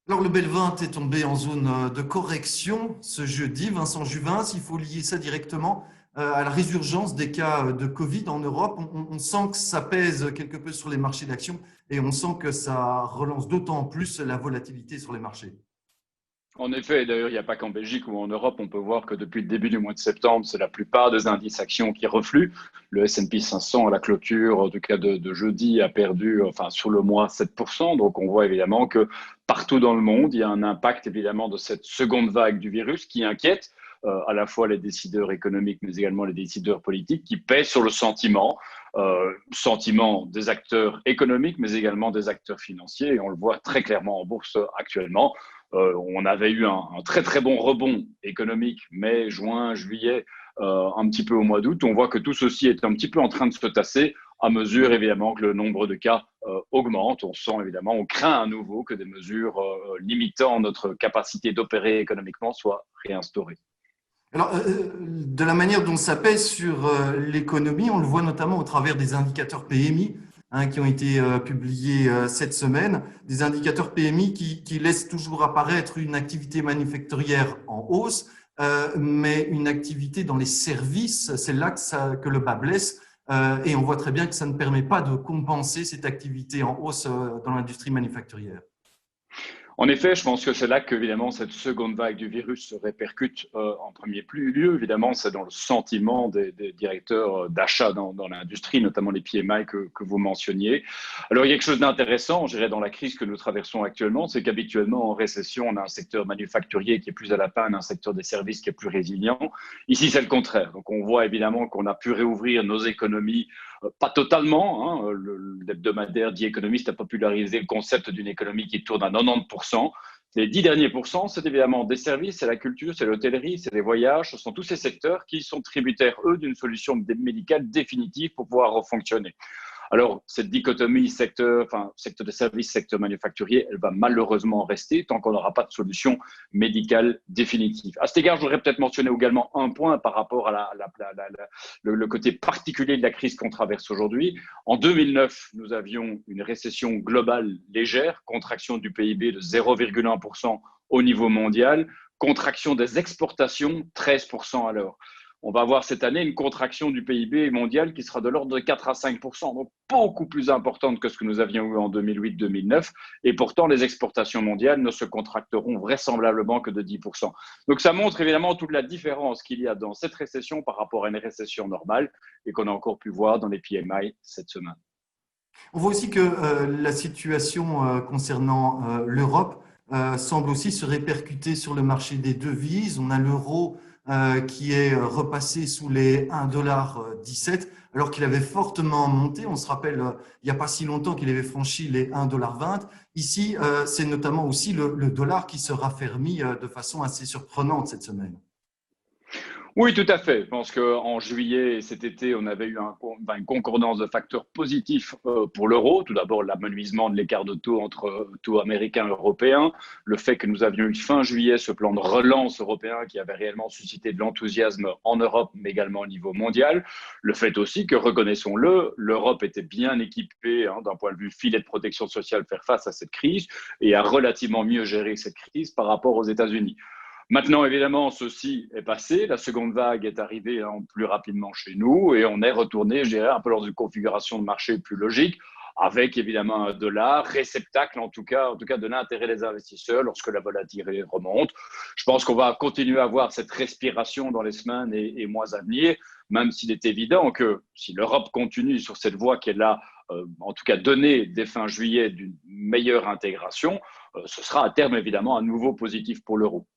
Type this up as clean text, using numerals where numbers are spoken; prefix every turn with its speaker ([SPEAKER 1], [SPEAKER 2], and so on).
[SPEAKER 1] Alors, le Belvin est tombé en zone de correction ce jeudi. Vincent Juvin, il faut lier ça directement à la résurgence des cas de Covid en Europe. On sent que ça pèse quelque peu sur les marchés d'actions et on sent que ça relance d'autant plus la volatilité sur les marchés.
[SPEAKER 2] En effet, d'ailleurs, il n'y a pas qu'en Belgique ou en Europe, on peut voir que depuis le début du mois de septembre, c'est la plupart des indices actions qui refluent. Le S&P 500 à la clôture, en tout cas de jeudi, a perdu, enfin sur le mois, 7%. Donc on voit évidemment que partout dans le monde, il y a un impact évidemment de cette seconde vague du virus qui inquiète à la fois les décideurs économiques, mais également les décideurs politiques, qui pèsent sur le sentiment des acteurs économiques, mais également des acteurs financiers. Et on le voit très clairement en bourse actuellement. On avait eu un très très bon rebond économique mai, juin, juillet, un petit peu au mois d'août. On voit que tout ceci est un petit peu en train de se tasser à mesure évidemment que le nombre de cas augmente. On sent évidemment, on craint à nouveau que des mesures limitant notre capacité d'opérer économiquement soient réinstaurées.
[SPEAKER 1] Alors, de la manière dont ça pèse sur l'économie, on le voit notamment au travers des indicateurs PMI qui ont été publiés cette semaine, des indicateurs PMI qui laissent toujours apparaître une activité manufacturière en hausse, mais une activité dans les services, c'est là que le bas blesse. Et on voit très bien que ça ne permet pas de compenser cette activité en hausse dans l'industrie manufacturière.
[SPEAKER 2] En effet, je pense que c'est là qu'évidemment cette seconde vague du virus se répercute en premier lieu. Évidemment, c'est dans le sentiment des directeurs d'achat dans l'industrie, notamment les PMI que vous mentionniez. Alors, il y a quelque chose d'intéressant, je dirais, dans la crise que nous traversons actuellement, c'est qu'habituellement, en récession, on a un secteur manufacturier qui est plus à la panne, un secteur des services qui est plus résilient. Ici, c'est le contraire. Donc, on voit évidemment qu'on a pu réouvrir nos économies pas totalement. L'hebdomadaire The Economist a popularisé le concept d'une économie qui tourne à 90%. Les 10 derniers pourcents, c'est évidemment des services, c'est la culture, c'est l'hôtellerie, c'est les voyages. Ce sont tous ces secteurs qui sont tributaires, eux, d'une solution médicale définitive pour pouvoir refonctionner. Alors, cette dichotomie secteur de services, secteur manufacturier, elle va malheureusement rester tant qu'on n'aura pas de solution médicale définitive. À cet égard, je voudrais peut-être mentionner également un point par rapport à le côté particulier de la crise qu'on traverse aujourd'hui. En 2009, nous avions une récession globale légère, contraction du PIB de 0,1% au niveau mondial, contraction des exportations 13% alors. On va avoir cette année une contraction du PIB mondial qui sera de l'ordre de 4 à 5%, donc beaucoup plus importante que ce que nous avions eu en 2008-2009. Et pourtant, les exportations mondiales ne se contracteront vraisemblablement que de 10%. Donc ça montre évidemment toute la différence qu'il y a dans cette récession par rapport à une récession normale et qu'on a encore pu voir dans les PMI cette semaine.
[SPEAKER 1] On voit aussi que la situation concernant l'Europe semble aussi se répercuter sur le marché des devises. On a l'euro qui est repassé sous les 1,17 $, alors qu'il avait fortement monté. On se rappelle, il n'y a pas si longtemps qu'il avait franchi les 1,20 $. Ici, c'est notamment aussi le dollar qui se raffermit de façon assez surprenante cette semaine.
[SPEAKER 2] Oui, tout à fait. Je pense qu'en juillet et cet été, on avait eu une concordance de facteurs positifs pour l'euro. Tout d'abord, l'amenuisement de l'écart de taux entre taux américains et européens, le fait que nous avions eu fin juillet ce plan de relance européen qui avait réellement suscité de l'enthousiasme en Europe, mais également au niveau mondial. Le fait aussi que, reconnaissons-le, l'Europe était bien équipée d'un point de vue filet de protection sociale faire face à cette crise et a relativement mieux géré cette crise par rapport aux États-Unis. Maintenant, évidemment, ceci est passé. La seconde vague est arrivée plus rapidement chez nous et on est retourné, je dirais, un peu dans une configuration de marché plus logique, avec évidemment un dollar, réceptacle en tout cas de l'intérêt des investisseurs lorsque la volatilité remonte. Je pense qu'on va continuer à avoir cette respiration dans les semaines et mois à venir, même s'il est évident que si l'Europe continue sur cette voie qu'elle a, en tout cas donnée dès fin juillet d'une meilleure intégration, ce sera à terme évidemment à nouveau positif pour l'euro.